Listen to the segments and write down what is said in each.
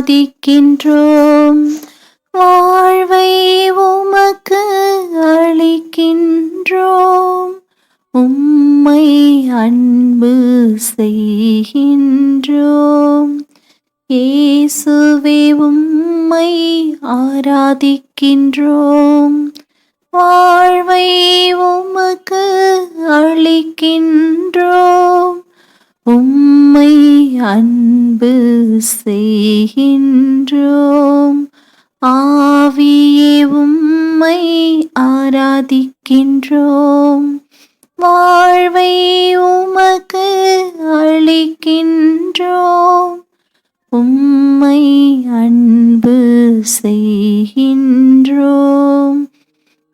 ஆராதிக்கின்றோம். வாழ்வை உமக்கு அளிக்கின்றோம். உம்மை அன்பு செய்கின்றோம். இயேசுவே உம்மை ஆராதிக்கின்றோம். வாழ்வை உமக்கு அளிக்கின்றோம். உம்மை அன்பு செய்கின்றோம். ஆவியே உம்மை ஆராதிக்கின்றோம். வாழ்வை உமக்கு அளிக்கின்றோம். உம்மை அன்பு செய்கின்றோம்.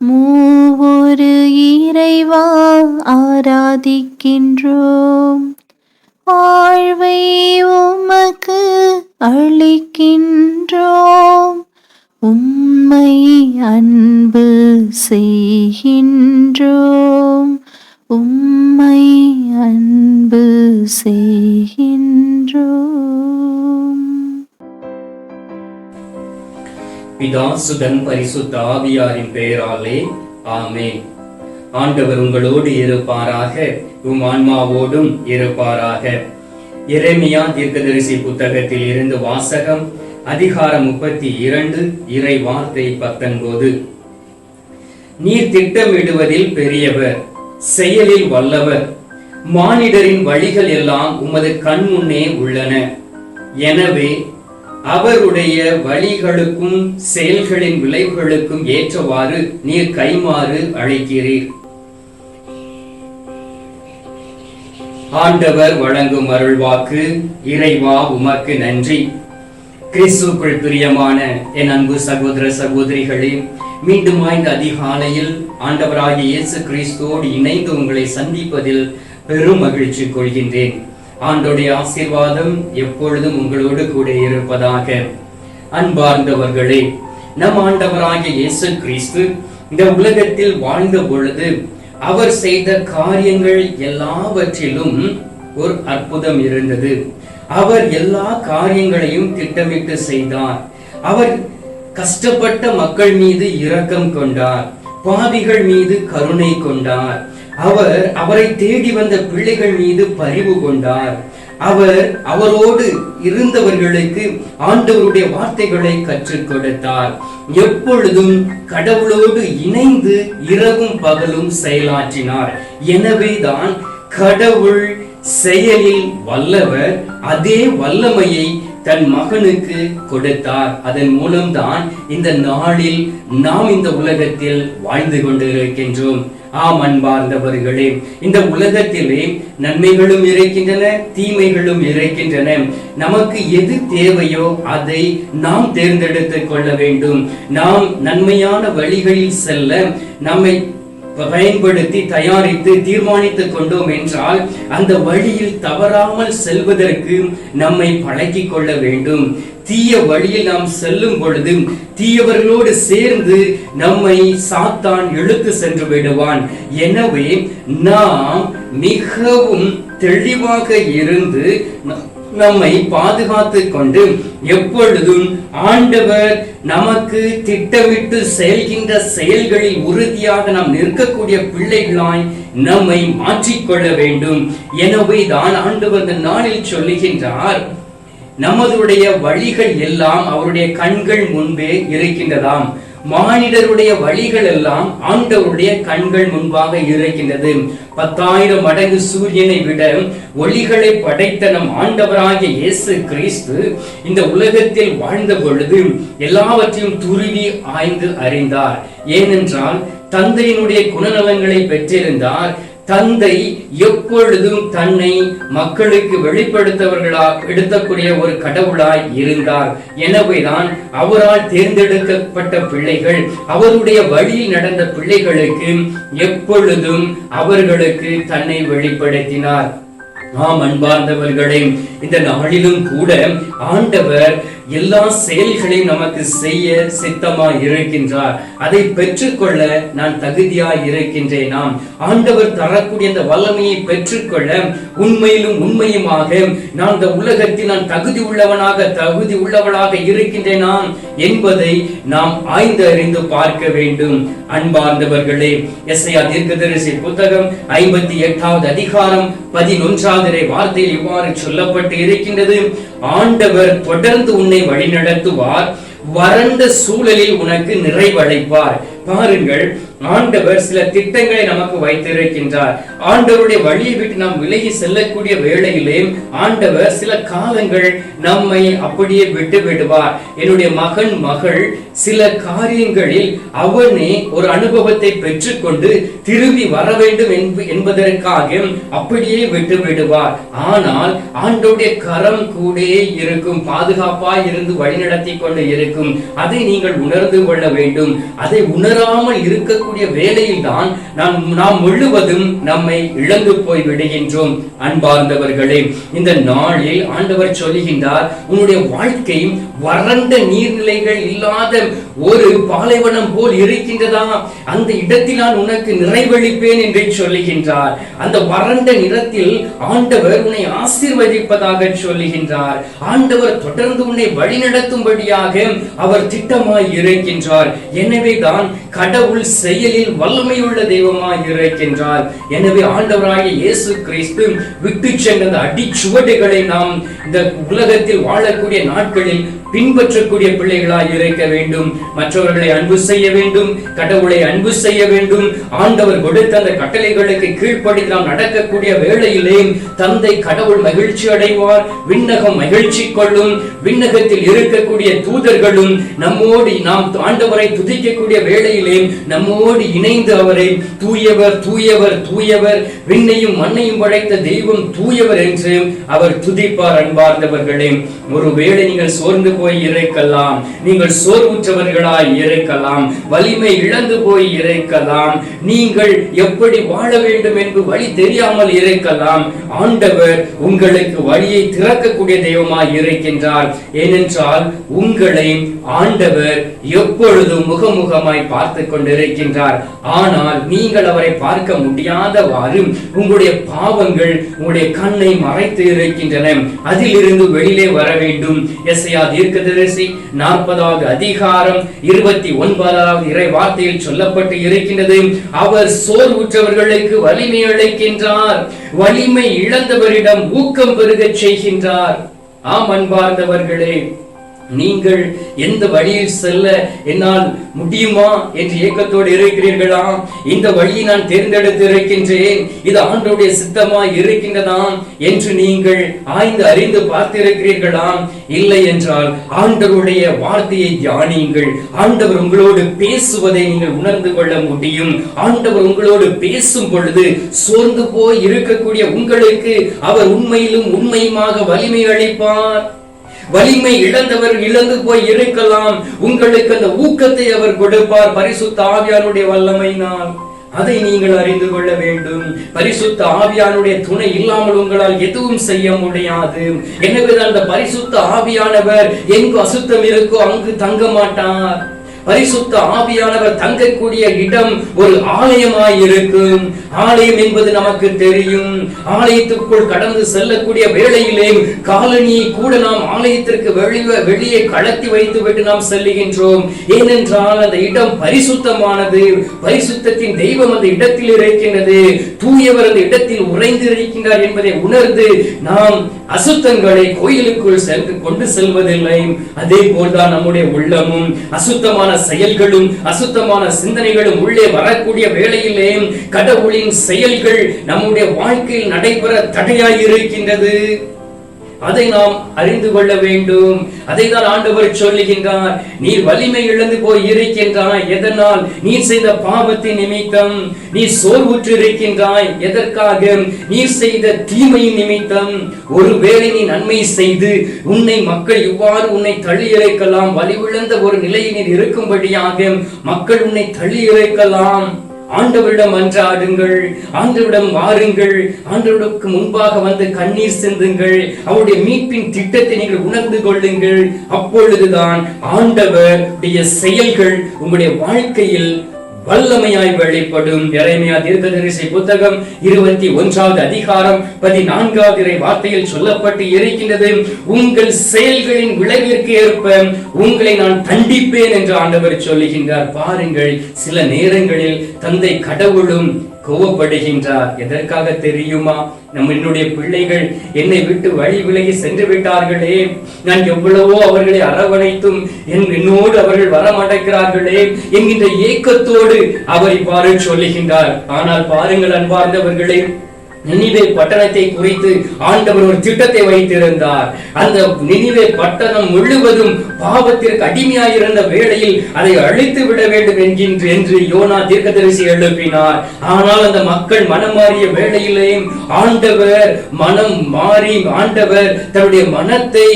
மூவொரு இறைவா ஆராதிக்கின்றோம். வாழ்வை உமக்கு அளிக்கின்றோம். உம்மை அன்பு செய்கின்றோம். உம்மை அன்பு செய்கின்றோம். பிதா சுதன் பரிசுத்த ஆவியாரின் பெயராலே ஆமென். ஆண்டவர் உங்களோடு இருப்பாராக, உம் ஆன்மாவோடும் இருப்பாராக. எரேமியா தீர்க்கதரிசி புத்தகத்தில் இருந்து வாசகம். அதிகாரம் 32, இறை வார்த்தை 19. நீர் திட்டமிடுவதில் பெரியவர், செயலில் வல்லவர். மானிடரின் வழிகள் எல்லாம் உமது கண் முன்னே உள்ளன. எனவே அவருடைய வழிகளுக்கும் செயல்களின் விளைவுகளுக்கும் ஏற்றவாறு நீர் கைமாறு அழைக்கிறீர். ஆண்டவர் வழங்கும் அருள்வாக்கு. இறைவா உமக்கு நன்றி. கிறிஸ்துவுக்குள் பிரியமான என் அன்பு சகோதர சகோதரிகளே, மீண்டும் இந்த அதிகாலையில் ஆண்டவராகிய இயேசு கிறிஸ்துவோடு இணைந்து உங்களை சந்திப்பதில் பெரும் மகிழ்ச்சி கொள்கின்றேன். ஆண்டோடைய ஆசீர்வாதம் எப்பொழுதும் உங்களோடு கூட இருப்பதாக. அன்பார்ந்தவர்களே, நம் ஆண்டவராகிய இயேசு கிறிஸ்து இந்த உலகத்தில் வாழ்ந்த பொழுது அவர் செய்த காரியங்கள் எல்லாவற்றிலும் ஒரு அற்புதம் இருந்தது. அவர் எல்லா காரியங்களையும் திட்டமிட்டு செய்தார். அவர் கஷ்டப்பட்ட மக்கள் மீது இரக்கம் கொண்டார். பாவிகள் மீது கருணை கொண்டார். அவர் அவரை தேடி வந்த பிள்ளைகள் மீது பரிவு கொண்டார். அவர் அவரோடு இருந்தவர்களுக்கு ஆண்டவருடைய வார்த்தைகளை கற்றுக் கொடுத்தார். எப்பொழுதும் கடவுளோடு இணைந்து இரவும் பகலும் செயலாற்றினார். எனவேதான் கடவுள் செயலில் வல்லவர். அதே வல்லமையை தன் மகனுக்கு கொடுத்தார். அதன் மூலம்தான் இந்த நாளில் நாம் இந்த உலகத்தில் வாழ்ந்து கொண்டிருக்கின்றோம். ஆம் அன்பார்ந்தவர்களே, இந்த உலகத்திலே நன்மைகளும் இருக்கின்றன, தீமைகளும் இருக்கின்றன. நமக்கு எது தேவையோ அதை நாம் தேர்ந்தெடுத்துக் கொள்ள வேண்டும். நாம் நன்மையான வழிகளில் செல்ல நம்மை பயன்படுத்தி தயாரித்து தீர்மானித்துக் கொண்டோம் என்றால் அந்த வழியில் தவறாமல் செல்வதற்கு நம்மை பழக்கிக் கொள்ள வேண்டும். தீய வழியில் நாம் செல்லும் பொழுது தீயவர்களோடு சேர்ந்து நம்மை சாத்தான் இழுத்து சென்று விடுவான். எனவே நாம் மிகவும் தெளிவாக இருந்து நம்மை பாதுகாத்துக் கொண்டு எப்பொழுதும் ஆண்டவர் நமக்கு திட்டமிட்டு செயல்கின்ற செயல்களில் உறுதியாக நாம் நிற்கக்கூடிய பிள்ளைகளாய் நம்மை மாற்றிக்கொள்ள வேண்டும். எனவே தான் ஆண்டவர் இந்த நாளில் சொல்லுகின்றார், நமதுடைய வழிகள் எல்லாம் அவருடைய கண்கள் முன்பே இருக்கின்றதாம். மானிடருடைய வழிகள் எல்லாம் ஆண்டவருடைய கண்கள் முன்பாக இருக்கின்றது. 10,000 மடங்கு சூரியனை விட ஒளிகளை படைத்த நம் ஆண்டவராகிய இயேசு கிறிஸ்து இந்த உலகத்தில் வாழ்ந்த பொழுது எல்லாவற்றையும் துருவி ஆய்ந்து அறிந்தார். ஏனென்றால் தந்தையினுடைய குணநலங்களை பெற்றிருந்தார். தந்தை எப்பொழுதும் தன்னை மக்களுக்கு வெளிப்படுத்தக்கூடிய ஒரு கடவுளாய் இருந்தார். எனவேதான் அவரால் தேர்ந்தெடுக்கப்பட்ட பிள்ளைகள், அவருடைய வழியில் நடந்த பிள்ளைகளுக்கு எப்பொழுதும் அவர்களுக்கு தன்னை வெளிப்படுத்தினார். ஆம் அன்பார்ந்தவர்களே, இந்த நாளிலும் கூட ஆண்டவர் எல்லா செயல்களையும் நமக்கு செய்ய சித்தமாய் இருக்கின்றார். அதை பெற்றுக்கொள்ள நான் தகுதியாய் இருக்கின்றேனாம். ஆண்டவர் தரக்கூடிய அந்த வல்லமையை பெற்றுக்கொள்ள உண்மையிலும் உண்மையுமாக நான் இந்த உலகத்தில் நான் தகுதி உள்ளவளாக இருக்கின்றேனாம் என்பதை நாம் ஆய்ந்து அறிந்து பார்க்க வேண்டும். அன்பார்ந்தவர்களே, எஸ்ஐயா தீர்க்கதரிசி புத்தகம் 58வது அதிகாரம் 11வது வார்த்தையில் இவ்வாறு சொல்லப்பட்டு இருக்கின்றது. ஆண்டவர் தொடர்ந்து உன்னை வழிநடத்துவார், வறண்ட சூழலில் உனக்கு நிறைவடைப்பார். பாருங்கள், ஆண்டவர் சில திட்டங்களை நமக்கு வைத்திருக்கின்றார். ஆண்டவருடைய வழியை விட்டு நாம் விலகி செல்லக்கூடிய வேளையிலே ஆண்டவர் சில காலங்கள் நம்மை அப்படியே விட்டு விடுவார். என்னுடைய மகள் சில காரியங்களில் அவனே ஒரு அனுபவத்தை பெற்றுக்கொண்டு திரும்பி வர வேண்டும் என்பதற்காக அப்படியே விட்டு விடுவார். ஆனால் ஆண்டவருடைய கரம் கூட இருக்கும், பாதுகாப்பாய் இருந்து வழிநடத்தி கொண்டு இருக்கும். அதை நீங்கள் உணர்ந்து கொள்ள வேண்டும். அதை உணராமல் இருக்கக்கூடிய வேளையில் தான் நாம் முழுவதும் நம்மை இழந்து போய் விடுகின்றோம். அன்பார்ந்தவர்களே, இந்த நாளில் ஆண்டவர் சொல்லுகின்றார், உன்னுடைய வாழ்க்கை வறண்ட நீர்நிலைகள் இல்லாத ஒரு பாலைவனம் போல் இருக்கின்றதா, அந்த இடத்தில் நான் உனக்கு நிறைவளிப்பேன் என்று சொல்லுகின்றார். அந்த வறண்ட நிலத்தில் ஆண்டவர் உன்னை ஆசீர்வதிப்பதாக சொல்லுகின்றார். ஆண்டவர் தொடர்ந்து உன்னை வழிநடத்தும்படியாக அவர் திட்டமாய் இருக்கின்றார். எனவே தான் கடவுள் செயலில் வல்லமையுள்ள தெய்வமாய் இருக்கின்றார். எனவே ஆண்டவராகிய இயேசு கிறிஸ்து விட்டு சென்ற அடிச்சுவடுகளை நாம் இந்த உலகத்தில் வாழக்கூடிய நாட்களில் பின்பற்றக்கூடிய பிள்ளைகளாய் இருக்க வேண்டும். மற்றவர்களை அன்பு செய்ய வேண்டும், கடவுளை அன்பு செய்ய வேண்டும். ஆண்டவர் கொடுத்த அந்த கட்டளைகளுக்கு கீழ்ப்படி நாம் நடக்கக்கூடிய வேளையிலே தந்தை கடவுள் மகிழ்ச்சி அடைவார், விண்ணகம் மகிழ்ச்சி கொள்ளும். விண்ணகத்தில் இருக்கக்கூடிய தூதர்களும் நம்மோடு நாம் ஆண்டவரை துதிக்கக்கூடிய வேளையிலே நம்மோடு இணைந்து அவரை தூயவர் தூயவர் தூயவர், விண்ணையும் மண்ணையும் படைத்த தெய்வம் தூயவர் என்று அவர் துதிப்பார். அன்பார்ந்தவர்களே, ஒருவேளை நீங்கள் சோர்ந்து போய் இருக்கலாம், நீங்கள் சோர்வுற்றவர்களாய் இருக்கலாம், வலிமை இழந்து போய் இருக்கலாம், நீங்கள் எப்படி வாழ வேண்டும் என்று வழி தெரியாமல் இருக்கலாம். ஆண்டவர் உங்களுக்கு வழியை திறக்கக்கூடிய தெய்வமாய் இருக்கின்றார். ஏனென்றால் உங்களை ஆண்டவர் எப்பொழுதும் முகமுகமாய் பார்த்து கொண்டிருக்கின்றார். ஆனால் நீங்கள் அவரை பார்க்க முடியாதவாறு உங்களுடைய பாவங்கள் உங்களுடைய கண்ணை மறைத்து இருக்கின்றன. அதிலிருந்து வெளியிலே வர வேண்டும். எஸ்ஐயா தீர்க்கதரிசி 40வது அதிகாரம் 29வது இறை வார்த்தையில் சொல்லப்பட்டு இருக்கின்றது, அவர் சோர்வுற்றவர்களுக்கு வலிமை அளிக்கின்றார், வலிமை இழந்தவரிடம் ஊக்கம் பெருகச் செய்கின்றார். ஆம் அன்பார்ந்தவர்களே, நீங்கள் எந்த வழியில் செல்ல என்னால் முடியுமா என்று ஏக்கத்தோடு இருக்கிறீர்களா? இந்த வழியை நான் தேர்ந்தெடுத்து இருக்கின்றேன், இது ஆண்டவருடைய சித்தமாய் இருக்கின்றதா என்று நீங்கள் ஆய்ந்து அறிந்து பார்த்திருக்கிறீர்களா? இல்லை என்றால் ஆண்டவருடைய வார்த்தையை தியானியுங்கள். ஆண்டவர் உங்களோடு பேசுவதை நீங்கள் உணர்ந்து கொள்ள முடியும். ஆண்டவர் உங்களோடு பேசும் பொழுது சோர்ந்து போய் இருக்கக்கூடிய உங்களுக்கு அவர் உண்மையிலும் உண்மையுமாக வலிமை அளிப்பார். வலிமை இழந்தவர் இழந்து போய் இருக்கலாம், உங்களுக்கு அந்த ஊக்கத்தை அவர் கொடுப்பார் பரிசுத்த ஆவியானுடைய வல்லமையினால். அதை நீங்கள் அறிந்து கொள்ள வேண்டும். பரிசுத்த ஆவியானுடைய துணை இல்லாமல் உங்களால் எதுவும் செய்ய முடியாது. எனவே அந்த பரிசுத்த ஆவியானவர் எங்கு அசுத்தம் இருக்கோ அங்கு தங்க மாட்டார். பரிசுத்த ஆவியானவர் தங்கக்கூடிய இடம் ஒரு ஆலயமாய் இருக்கும். ஆலயம் என்பது நமக்கு தெரியும். ஆலயத்துக்குள் கடந்து செல்லக்கூடிய வேளையிலே காலனியை கூட நாம் ஆலயத்திற்கு வெளியே கலத்தி வைத்து விட்டு நாம் செல்லுகின்றோம். ஏனென்றால் அந்த இடம் பரிசுத்தமானது. பரிசுத்தத்தின் தெய்வம் அந்த இடத்தில் இருக்கின்றது. தூயவர் அந்த இடத்தில் உறைந்து இருக்கின்றார் என்பதை உணர்ந்து நாம் அசுத்தங்களை கோயிலுக்குள் சென்று கொண்டு செல்வதில்லை. அதே போல்தான் நம்முடைய உள்ளமும் அசுத்தமான செயல்களும் அசுத்தமான சிந்தனைகளும் உள்ளே வரக்கூடிய வேளையிலே கடவுளின் செயல்கள் நம்முடைய வாழ்க்கையில் நடைபெற தடையாய் இருக்கின்றது. அதை நாம் அறிந்து கொள்ள வேண்டும். அதை தான் ஆண்டவர் சொல்லுகின்றார், நீ வலிமை இழந்து போய் இருக்கின்றாய். எதனால்? நீ செய்த பாவத்தின் நிமித்தம். நீ சோர்வுற்று இருக்கின்றாய். எதற்காக? நீ செய்த தீமையின் நிமித்தம். ஒருவேளை நீ நன்மை செய்து உன்னை மக்கள் இவ்வாறு உன்னை தள்ளி இறைக்கலாம். வலிவிழந்த ஒரு நிலையில் நீ இருக்கும்படியாக மக்கள் உன்னை தள்ளி இறைக்கலாம். ஆண்டவரிடம் மன்றாடுங்கள், ஆண்டவரிடம் வாருங்கள், ஆண்டவருக்கு முன்பாக வந்து கண்ணீர் சிந்துங்கள், அவருடைய மீட்பின் திட்டத்தை நீங்கள் உணர்ந்து கொள்ளுங்கள். அப்பொழுதுதான் ஆண்டவருடைய செயல்கள் உங்களுடைய வாழ்க்கையில் வல்லமையாய் வெளிப்படும். எரேமியா தீர்க்கதரிசி புத்தகம் 21வது அதிகாரம் 14வது வார்த்தையில் சொல்லப்பட்டு இருக்கின்றது, உங்கள் செயல்களின் விளைவிற்கு ஏற்ப உங்களை நான் தண்டிப்பேன் என்று ஆண்டவர் சொல்லுகின்றார். பாருங்கள், சில நேரங்களில் தந்தை கடவுளும் கோபப்படுகின்றார். எதற்காக தெரியுமா? நம்மளுடைய பிள்ளைகள் என்னை விட்டு வழி விலகி சென்று விட்டார்களே, நான் எவ்வளவோ அவர்களை அரவணைத்தும் என்னோடு அவர்கள் வரமாட்டேங்கிறார்களே என்கின்ற ஏக்கத்தோடு அவர் இவ்வாறு சொல்லுகின்றார். ஆனால் பாருங்கள் அன்பார்ந்தவர்களே, நினிவே பட்டணத்தை குறித்து ஆண்டவர் ஒரு திட்டத்தை வைத்திருந்தார். அந்த நினிவே பட்டணம் முழுவதும் பாவத்திற்கு அடிமையாயிருந்த வேளையில் அதை அழித்து விட வேண்டும் என்று யோனா தீர்க்கதரிசி எழுப்பினார். ஆனால் அந்த மக்கள் மனம் மாறிய வேளையிலே ஆண்டவர் மனம் மாறி ஆண்டவர் தன்னுடைய மனத்தை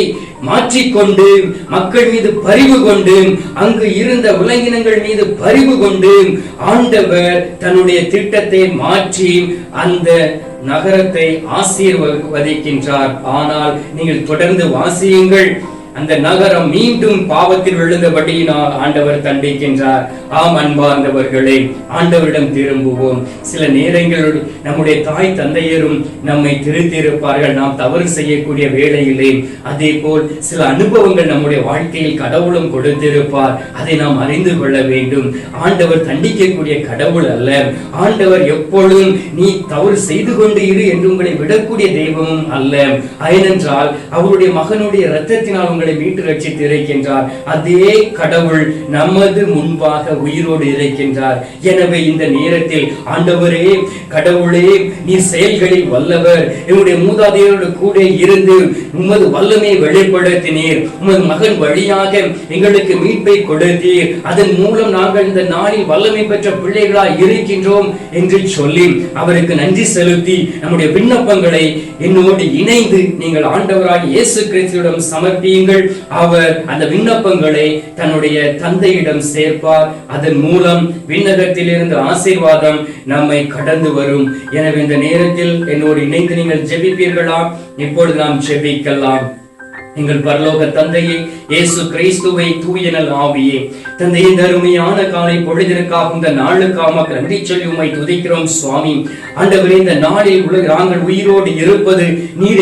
மாற்றிக்கொண்டு மக்கள் மீது பரிவு கொண்டு அங்கு இருந்த விலங்கினங்கள் மீது பரிவு கொண்டு ஆண்டவர் தன்னுடைய திட்டத்தை மாற்றி அந்த நகரத்தை ஆசீர்வதிக்கின்றார். ஆனால் நீங்கள் தொடர்ந்து வாசியுங்கள், அந்த நகரம் மீண்டும் பாவத்தில் விழுந்தபடியினால் ஆண்டவர் தண்டிக்கின்றார். ஆம் அன்பார்ந்தவர்களே, ஆண்டவரிடம் திரும்புவோம். சில நேரங்களில் நம்முடைய தாய் தந்தையரும் நம்மை திருத்தியிருப்பார்கள், நாம் தவறு செய்யக்கூடிய வேளையிலே. அதே போல் சில அனுபவங்கள் நம்முடைய வாழ்க்கையில் கடவுளும் கொடுத்திருப்பார், அதை நாம் அறிந்து கொள்ள வேண்டும். ஆண்டவர் தண்டிக்கக்கூடிய கடவுள் அல்ல. ஆண்டவர் எப்பொழுதும் நீ தவறு செய்து கொண்டு இரு என்று உங்களை விடக்கூடிய தெய்வமும் அல்ல. ஏனென்றால் அவருடைய மகனுடைய இரத்தத்தினால் உங்களை மீட்டு ரட்சித்து இருக்கின்றார். அதே கடவுள் நமது முன்பாக உயிரோடு இருக்கின்றார். எனவே இந்த நேரத்தில் ஆண்டவரே, கடவுளே, நீ செயல்களில் வல்லவர், என்னுடைய மூதாதையரோடு கூட இருந்து உமது வல்லமையை வெளிப்படுத்தினீர், உமது மகன் வழியாக எங்களுக்கு மீட்பை கொடுத்தீர், அதன் மூலம் நாங்கள் இந்த நாளில் வல்லமை பெற்ற பிள்ளைகளாய் இருக்கின்றோம் என்று சொல்லி அவருக்கு நன்றி செலுத்தி நம்முடைய விண்ணப்பங்களை என்னோடு இணைந்து நீங்கள் ஆண்டவராகிய இயேசு கிறிஸ்துவிடம் சமர்ப்பியுங்கள். அவர் அந்த விண்ணப்பங்களை தன்னுடைய தந்தையிடம் சேர்ப்பார். அதன் மூலம் விண்ணகத்தில் இருந்து ஆசீர்வாதம் நம்மை கடந்து வரும். எனவே இந்த நேரத்தில் என்னோடு இணைந்து நீங்கள் ஜெபிப்பீர்களா? இப்பொழுது நாம் ஜெபிக்கலாம். எங்கள் பரலோக தந்தையே, இயேசு கிறிஸ்துவை தூயனல் ஆவியே, தந்தையே, அருமையான காலை பொழுதிற்காக இந்த நாளுக்காக நன்றி சொல்லி உம்மை துதிக்கிறோம் சுவாமி. ஆண்டவரே, இந்த நாளில் நாங்கள் உயிரோடு இருப்பது நீர்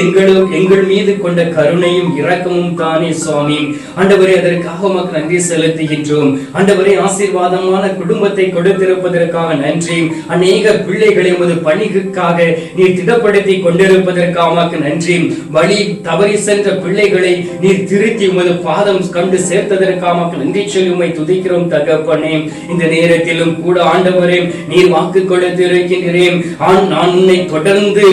எங்கள் மீது கொண்ட கருணையும் இரக்கமும் தானே சுவாமி. ஆண்டவரே, அதற்காக உமக்கு நன்றி செலுத்துகின்றோம். ஆண்டவரே, ஆசீர்வாதமான குடும்பத்தை கொடுத்திருப்பதற்காக நன்றி. அநேக பிள்ளைகளை உமது பணிக்காக நீர் திடப்படுத்தி கொண்டிருப்பதற்காக உமக்கு நன்றி. வழி தவறி சென்ற பிள்ளைகள் நீர் திருத்தி உமது பாதம் கண்டு சேர்த்ததற்காக நன்றி சொல்லி உம்மை துதிக்கிறோம் தகப்பனே. இந்த நேரத்திலும் கூட ஆண்டவரே, நீர் வாக்கு கொடுத்திருக்கின்றேன், நான் உன்னை தொடர்ந்து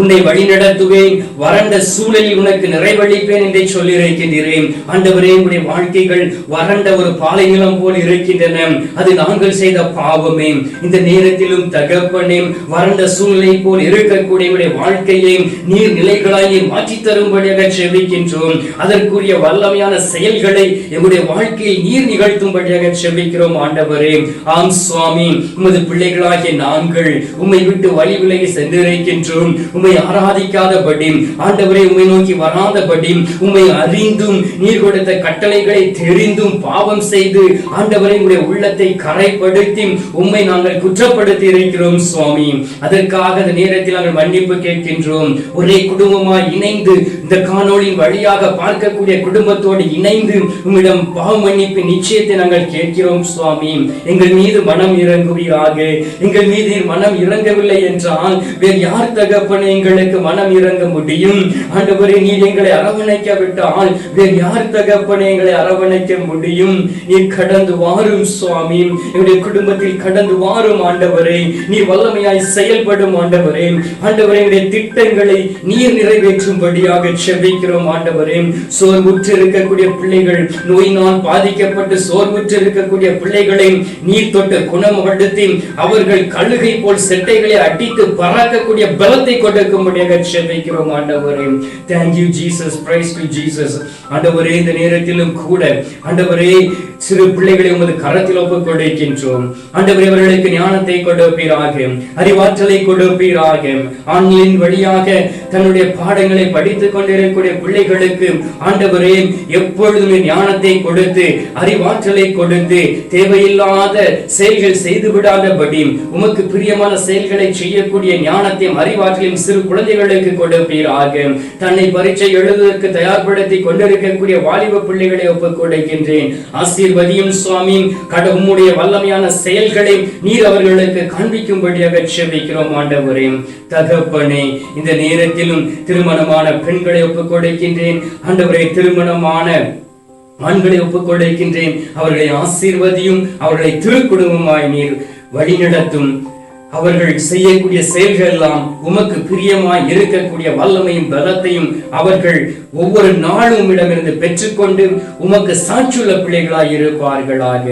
உன்னை வழி நடத்துவேன், வறண்ட சூழலில் உனக்கு நிறைவளிப்பேன் என்று சொல்லி இருக்கின்றேன். ஆண்டவரே, உங்களுடைய வாழ்க்கைகள் வறண்ட ஒரு பாலை நிலம் போல் இருக்கின்றன, அது நாங்கள் செய்த பாவமே. இந்த நேரத்திலும் தகப்பனே, வறண்ட சூழ்நிலை போல் இருக்கக்கூடிய வாழ்க்கையை நீர் நிலைகளாய் நீர் மாற்றி தரும்படியாக செபிக்கின்றோம். அதற்குரிய வல்லமையான செயல்களை எங்களுடைய வாழ்க்கையில் நீர் நிகழ்த்தும்படியாக செபிக்கிறோம் ஆண்டவரே. ஆம் சுவாமி, உமது பிள்ளைகளாகிய நாங்கள் உம்மை விட்டு வழி விலகி சென்றிருக்கின்றோம். உம்மை ஆராதிக்காதபடி ஆண்டவரே, உம்மை நோக்கி வராதபடி, உம்மை அறிந்தும் நீர் கொடுத்த கட்டளைகளை தெரிந்தும் பாவம் செய்து ஆண்டவரே, உங்களுடைய உள்ளத்தை கரைப்படுத்தி உம்மை நாங்கள் குற்றப்படுத்தி இருக்கிறோம் சுவாமி. அதற்காக இந்த நேரத்தில் நாங்கள் மன்னிப்பு கேட்கின்றோம். ஒரே குடும்பமாய் இணைந்து இந்த காணொளியின் வழியாக பார்க்கக்கூடிய குடும்பத்தோடு இணைந்து உம்மிடம் பாவ மன்னிப்பு நிச்சயத்தை நாங்கள் கேட்கிறோம் சுவாமி. எங்கள் மீது மனம் இறங்குவீராக. எங்கள் மீது மனம் இறங்கவில்லை என்றால் வேறு யார் தகப்பனே எங்களுக்கு மனம் இறங்க முடியும்? ஆண்டவரே, நீர் எங்களை அரவணைக்க விட்டால் வேறு யார் தகப்பனே எங்களை அரவணைக்க முடியும்? நீர் கடந்து வாரும் சுவாமி, எங்களுடைய குடும்பத்தில் கடந்து வாரும் ஆண்டவரே. நீர் வல்லமையாய் செயல்படும் ஆண்டவரே. ஆண்டவரே, எங்களுடைய திட்டங்களை நீர் நிறைவேற்றும்படியாக செபிக்கிறோம் ஆண்டவரே. சோர்வுற்று இருக்கக்கூடிய பிள்ளைகள், நோயினால் பாதிக்கப்பட்டு சோர்வுற்று இருக்கக்கூடிய பிள்ளைகளை நீர் தொட்டு குணப்படுத்தி அவர்கள் கழுகை போல் செட்டைகளை அடித்து பறக்கக்கூடிய பலத்தை கொடுக்கும்படியாக செபிக்கிறோம் ஆண்டவரே. Thank you Jesus, praise to Jesus. ஆண்டவரே, இந்த நேரத்திலும் கூட ஆண்டவரே, சிறு பிள்ளைகளை உமது கரத்தில் ஒப்புக் கொடுக்கின்றோம். ஆண்டவரே, அவர்களுக்கு ஞானத்தை கொடுப்பீராக, அறிவாற்றலை கொடுப்பீராக. ஆன்லைன் வழியாக தன்னுடைய பாடங்களை படித்துக் கொண்டிருக்கக்கூடிய பிள்ளைகளுக்கு ஆண்டவரே எப்பொழுதுமே ஞானத்தை கொடுத்து அறிவாற்றலை கொடுத்து தேவையில்லாத செயல்கள் செய்து விடாதபடி உமக்கு பிரியமான செயல்களை செய்யக்கூடிய ஞானத்தையும் அறிவாற்றலையும் சிறு குழந்தைகளுக்கு கொடுப்பீராக. தன்னை பரீட்சை எழுதுவதற்கு தயார்படுத்தி கொண்டிருக்கக்கூடிய வாலிப பிள்ளைகளை ஒப்புக் கொடுக்கின்றேன். ஆசீர்வதியும் சுவாமி. கடவுளுடைய வல்லமையான செயல்களை நீர் அவர்களுக்கு காண்பிக்கும்படியாக செபிக்கிறோம். ஆண்டவரே தகப்பனே, இந்த நேரத்திலும் திருமணமான பெண்களை ஒப்புக் கொடுக்கின்றேன். ஆண்டவரே, திருமணமான ஆண்களை ஒப்புக் கொடுக்கின்றேன். அவர்களை ஆசீர்வதியும், அவர்களை திருக்குடும்பமாய் நீர் வழிநடத்தும். அவர்கள் செய்யக்கூடிய செயல்கள் எல்லாம் உமக்கு பிரியமாய் இருக்கக்கூடிய வல்லமையும் பலத்தையும் அவர்கள் ஒவ்வொரு நாளும் உம்மிடமிருந்து பெற்றுக்கொண்டு உமக்கு சாட்சியுள்ள பிள்ளைகளாய் இருப்பார்களாக.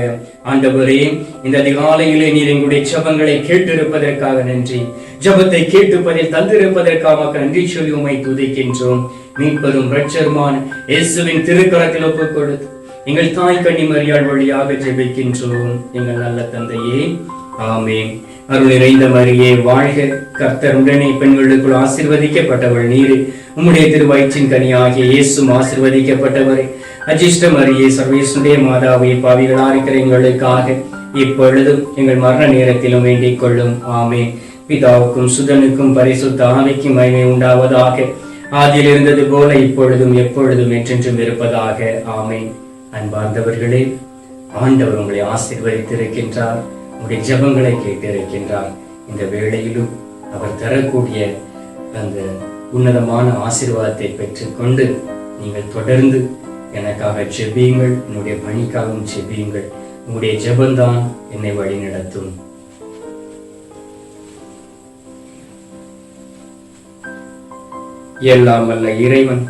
ஆண்டவரே, இந்த அதிகாலையிலே நீர் எங்களுடைய ஜெபங்களை கேட்டிருப்பதற்காக நன்றி. ஜெபத்தை கேட்டுப்பதில் தந்திருப்பதற்காக நன்றி சொல்லி உம்மை துதிக்கின்றோம். மீட்பெரும் இரட்சகருமான இயேசுவின் திருக்கரத்தில் ஒப்புக் கொடுத்து எங்கள் தாய் கன்னி மரியாள் வழியாக ஜெபிக்கின்றோம். எங்கள் நல்ல தந்தையே, ஆமென். அருள் நிறைந்த மரியே வாழ்க, கர்த்தர் உடனே பெண்களுக்குள் ஆசீர்வதிக்கப்பட்டவள் நீரே. உம்முடைய திருவயிற்றின் கனியாகிய இயேசுவும் ஆசீர்வதிக்கப்பட்டவரே. அஜிஷ்ட மரியே, சர்வேசுடைய மாதாவே, பாவிகளா இருக்கிற எங்களுக்காக இப்பொழுதும் எங்கள் மரண நேரத்திலும் வேண்டிக் கொள்ளும். ஆமென். பிதாவுக்கும் சுதனுக்கும் பரிசுத்த ஆவிக்கும் மகிமை உண்டாவதாக. ஆதியில் இருந்தது போல இப்பொழுதும் எப்பொழுதும் என்றென்றும் இருப்பதாக. ஆமென். அன்பார்ந்தவர்களே, ஆண்டவர் உங்களை ஆசீர்வதித்திருக்கின்றார். உங்களுடைய ஜெபங்களை கேட்டிருக்கின்றார். இந்த வேளையிலும் அவர் தரக்கூடிய அந்த உன்னதமான ஆசீர்வாதத்தை பெற்றுக்கொண்டு நீங்கள் தொடர்ந்து எனக்காக ஜெபியுங்கள், என்னுடைய பணிக்காகவும் ஜெபியுங்கள். உங்களுடைய ஜெபந்தான் என்னை வழி நடத்தும். எல்லாம் வல்ல இறைவன்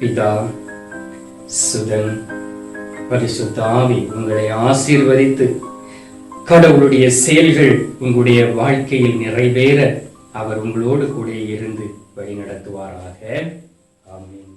பிதா, சுதன், பரிசுத்த ஆவி உங்களை ஆசீர்வதித்து கடவுளுடைய செயல்கள் உங்களுடைய வாழ்க்கையில் நிறைவேற அவர் உங்களோடு கூட இருந்து வழி நடத்துவாராக. ஆமென்.